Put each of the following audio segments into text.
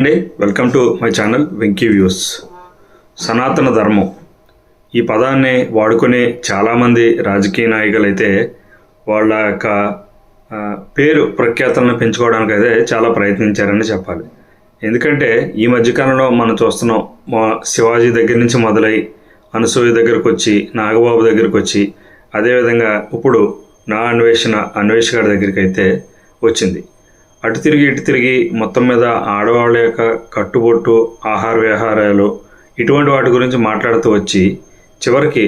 అండి, welcome to my channel Venky views. సనాతన ధర్మం ఈ పదాన్ని వాడుకునే చాలామంది రాజకీయ నాయకులు అయితే వాళ్ళ యొక్క పేరు ప్రఖ్యాతలను పెంచుకోవడానికి అయితే చాలా ప్రయత్నించారని చెప్పాలి. ఎందుకంటే ఈ మధ్యకాలంలో మనం చూస్తున్నాం, మా శివాజీ దగ్గర నుంచి మొదలై అనసూయ దగ్గరకు వచ్చి, నాగబాబు దగ్గరకు వచ్చి, అదేవిధంగా ఇప్పుడు నా అన్వేష్ గారి దగ్గరికి అయితే వచ్చింది. అటు తిరిగి ఇటు తిరిగి మొత్తం మీద ఆడవాళ్ళ యొక్క కట్టుబొట్టు, ఆహార వ్యవహారాలు, ఇటువంటి వాటి గురించి మాట్లాడుతూ వచ్చి చివరికి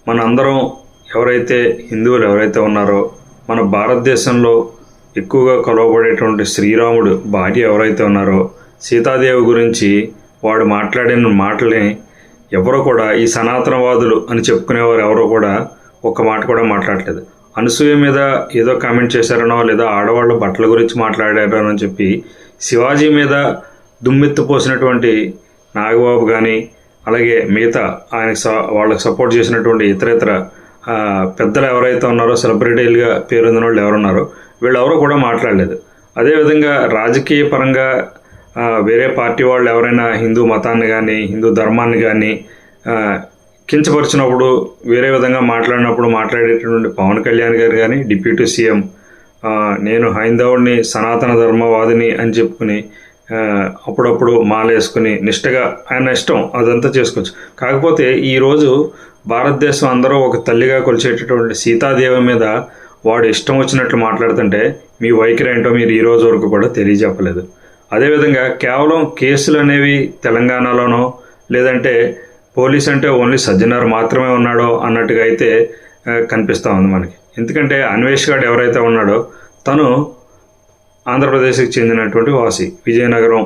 మనందరం ఎవరైతే హిందువులు ఎవరైతే ఉన్నారో, మన భారతదేశంలో ఎక్కువగా కొలవబడేటువంటి శ్రీరాముడు భార్య ఎవరైతే ఉన్నారో సీతాదేవి గురించి వాడు మాట్లాడిన మాటల్ని ఎవరో కూడా, ఈ సనాతనవాదులు అని చెప్పుకునేవారు ఎవరో కూడా ఒక్క మాట కూడా మాట్లాడలేదు. అనసూయ మీద ఏదో కామెంట్ చేశారనో, లేదా ఆడవాళ్ళ బట్టల గురించి మాట్లాడారనో అని చెప్పి శివాజీ మీద దుమ్మెత్తు పోసినటువంటి నాగబాబు కానీ, అలాగే మిగతా వాళ్ళకి సపోర్ట్ చేసినటువంటి ఇతర పెద్దలు ఎవరైతే ఉన్నారో, సెలబ్రిటీలుగా పేరొందిన వాళ్ళు ఎవరున్నారో వీళ్ళెవరో కూడా మాట్లాడలేదు. అదేవిధంగా రాజకీయ పరంగా వేరే పార్టీ వాళ్ళు ఎవరైనా హిందూ మతాన్ని కానీ, హిందూ ధర్మాన్ని కానీ కించపరిచినప్పుడు, వేరే విధంగా మాట్లాడేటటువంటి పవన్ కళ్యాణ్ గారు కానీ, డిప్యూటీ సీఎం నేను హైందవుడిని, సనాతన ధర్మవాదిని అని చెప్పుకుని అప్పుడప్పుడు మాలేసుకుని నిష్టగా ఆయన ఇష్టం అదంతా చేసుకోవచ్చు. కాకపోతే ఈరోజు భారతదేశం అందరూ ఒక తల్లిగా కొలిచేటటువంటి సీతాదేవి మీద వాడు ఇష్టం వచ్చినట్లు మాట్లాడుతుంటే మీ వైఖరి ఏంటో మీరు ఈ రోజు వరకు కూడా తెలియజెప్పలేదు. అదేవిధంగా కేవలం కేసులు అనేవి తెలంగాణలోనో, లేదంటే పోలీస్ అంటే ఓన్లీ సజ్జనార్ మాత్రమే ఉన్నాడో అన్నట్టుగా అయితే కనిపిస్తూ ఉంది మనకి. ఎందుకంటే అన్వేష్ గారు ఎవరైతే ఉన్నాడో తను ఆంధ్రప్రదేశ్కి చెందినటువంటి వాసి, విజయనగరం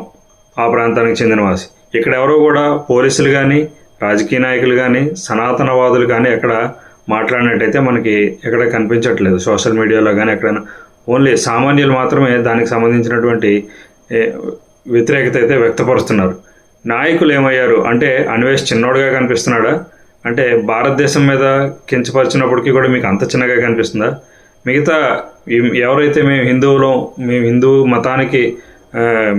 ఆ ప్రాంతానికి చెందిన వాసి. ఇక్కడ ఎవరో కూడా పోలీసులు కానీ, రాజకీయ నాయకులు కానీ, సనాతనవాదులు కానీ ఎక్కడ మాట్లాడినట్టయితే మనకి ఎక్కడ కనిపించట్లేదు. సోషల్ మీడియాలో కానీ ఎక్కడైనా ఓన్లీ సామాన్యులు మాత్రమే దానికి సంబంధించినటువంటి వ్యతిరేకత అయితే వ్యక్తపరుస్తున్నారు. నాయకులు ఏమయ్యారు అంటే, అన్వేష్ చిన్నోడుగా కనిపిస్తున్నాడా అంటే, భారతదేశం మీద కించపరిచినప్పటికీ కూడా మీకు అంత చిన్నగా కనిపిస్తుందా? మిగతా ఎవరైతే మేము హిందూ మతానికి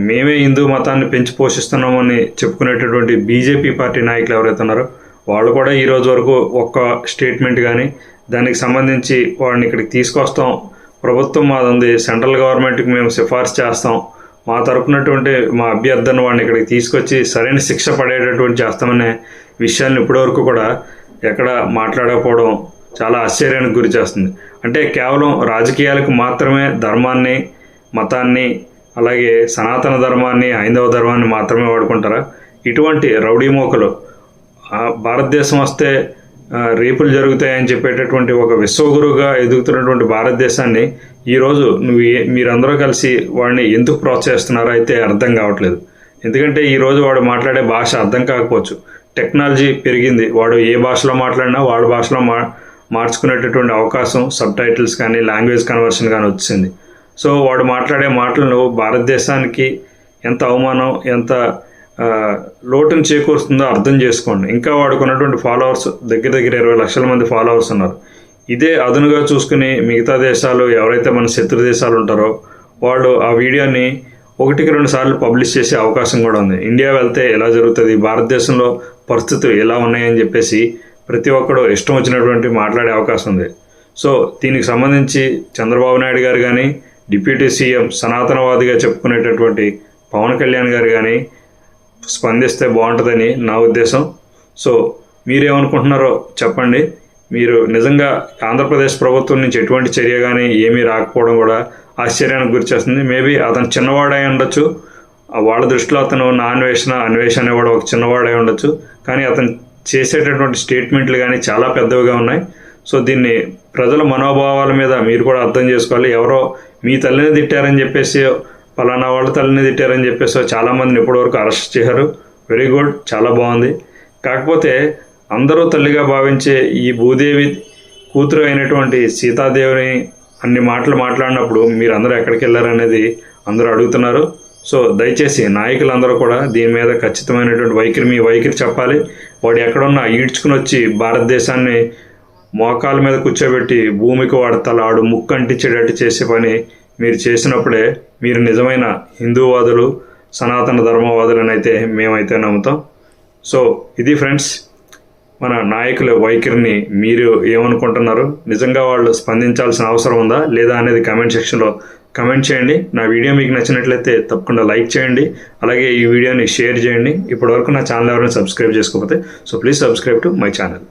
మేమే హిందూ మతాన్ని పెంచి పోషిస్తున్నామని చెప్పుకునేటటువంటి బీజేపీ పార్టీ నాయకులు ఎవరైతే ఉన్నారో వాళ్ళు కూడా ఈరోజు వరకు ఒక్క స్టేట్మెంట్ కానీ, దానికి సంబంధించి వాడిని ఇక్కడికి తీసుకొస్తాం, ప్రభుత్వం మాది ఉంది, సెంట్రల్ గవర్నమెంట్కి మేము సిఫార్సు చేస్తాం, మా తరపునటువంటి మా అభ్యర్థన వాడిని ఇక్కడికి తీసుకొచ్చి సరైన శిక్ష పడేటటువంటి చేస్తామనే విషయాన్ని ఇప్పటివరకు కూడా ఎక్కడ మాట్లాడకపోవడం చాలా ఆశ్చర్యానికి గురి చేస్తుంది. అంటే కేవలం రాజకీయాలకు మాత్రమే ధర్మాన్ని, మతాన్ని, అలాగే సనాతన ధర్మాన్ని, హైందవ ధర్మాన్ని మాత్రమే వాడుకుంటారా? ఇటువంటి రౌడీ మోకలు భారతదేశం వస్తే రేపులు జరుగుతాయని చెప్పేటటువంటి ఒక విశ్వగురువుగా ఎదుగుతున్నటువంటి భారతదేశాన్ని ఈరోజు మీరందరూ కలిసి వాడిని ఎందుకు ప్రోత్సహిస్తున్నారో అయితే అర్థం కావట్లేదు. ఎందుకంటే ఈరోజు వాడు మాట్లాడే భాష అర్థం కాకపోవచ్చు. టెక్నాలజీ పెరిగింది, వాడు ఏ భాషలో మాట్లాడినా వాడి భాషలో మార్చుకునేటటువంటి అవకాశం, సబ్ టైటిల్స్ కానీ, లాంగ్వేజ్ కన్వర్షన్ కానీ వచ్చింది. సో వాడు మాట్లాడే మాటలను భారతదేశానికి ఎంత అవమానం, ఎంత లోటును చేకూరుస్తుందో అర్థం చేసుకోండి. ఇంకా వాడుకున్నటువంటి ఫాలోవర్స్ దగ్గర 20 లక్షల మంది ఫాలోవర్స్ ఉన్నారు. ఇదే అదునుగా చూసుకుని మిగతా దేశాలు ఎవరైతే మన శత్రు దేశాలు ఉంటారో వాళ్ళు ఆ వీడియోని 1-2 సార్లు పబ్లిష్ చేసే అవకాశం కూడా ఉంది. ఇండియా వెళ్తే ఎలా జరుగుతుంది, భారతదేశంలో పరిస్థితులు ఎలా ఉన్నాయని చెప్పేసి ప్రతి ఒక్కడు ఇష్టం వచ్చినటువంటి మాట్లాడే అవకాశం ఉంది. సో దీనికి సంబంధించి చంద్రబాబు నాయుడు గారు కానీ, డిప్యూటీ సీఎం సనాతనవాదిగా చెప్పుకునేటటువంటి పవన్ కళ్యాణ్ గారు కానీ స్పందిస్తే బాగుంటుందని నా ఉద్దేశం. సో మీరేమనుకుంటున్నారో చెప్పండి. మీరు నిజంగా ఆంధ్రప్రదేశ్ ప్రభుత్వం నుంచి ఎటువంటి చర్య కానీ ఏమీ రాకపోవడం కూడా ఆశ్చర్యానికి గురి చేస్తుంది. మేబీ అతను చిన్నవాడై ఉండొచ్చు, వాళ్ళ దృష్టిలో అతను అన్వేష్ అనేవాడు ఒక చిన్నవాడై ఉండొచ్చు, కానీ అతను చేసేటటువంటి స్టేట్మెంట్లు కానీ చాలా పెద్దవిగా ఉన్నాయి. సో దీన్ని ప్రజల మనోభావాల మీద మీరు కూడా అర్థం చేసుకోవాలి. ఎవరో మీ తల్లిని తిట్టారని చెప్పేసి, ఫలానా వాళ్ళ తల్లిని తిట్టారని చెప్పేసి చాలామందిని ఇప్పటివరకు అరెస్ట్ చేశారు. వెరీ గుడ్, చాలా బాగుంది. కాకపోతే అందరూ తల్లిగా భావించే ఈ భూదేవి కూతురు అయినటువంటి సీతాదేవిని అన్ని మాటలు మాట్లాడినప్పుడు మీరు అందరూ ఎక్కడికి వెళ్ళారనేది అందరూ అడుగుతున్నారు. సో దయచేసి నాయకులందరూ కూడా దీని మీద ఖచ్చితమైనటువంటి మీ వైఖరి చెప్పాలి. వాడు ఎక్కడున్నా ఈడ్చుకుని వచ్చి భారతదేశాన్ని మోకాల మీద కూర్చోబెట్టి భూమికి వాడు ముక్కు అంటించేటట్టు చేసే పని మీరు చేసినప్పుడే మీరు నిజమైన హిందూవాదులు, సనాతన ధర్మవాదులని అయితే మేమైతే నమ్ముతాం. సో ఇది ఫ్రెండ్స్, మన నాయకుల వైఖరిని మీరు ఏమనుకుంటున్నారు? నిజంగా వాళ్ళు స్పందించాల్సిన అవసరం ఉందా లేదా అనేది కామెంట్ సెక్షన్లో కమెంట్ చేయండి. నా వీడియో మీకు నచ్చినట్లయితే తప్పకుండా లైక్ చేయండి, అలాగే ఈ వీడియోని షేర్ చేయండి. ఇప్పటివరకు నా ఛానల్ ఎవరైనా సబ్స్క్రైబ్ చేసుకోకపోతే so please subscribe to my channel.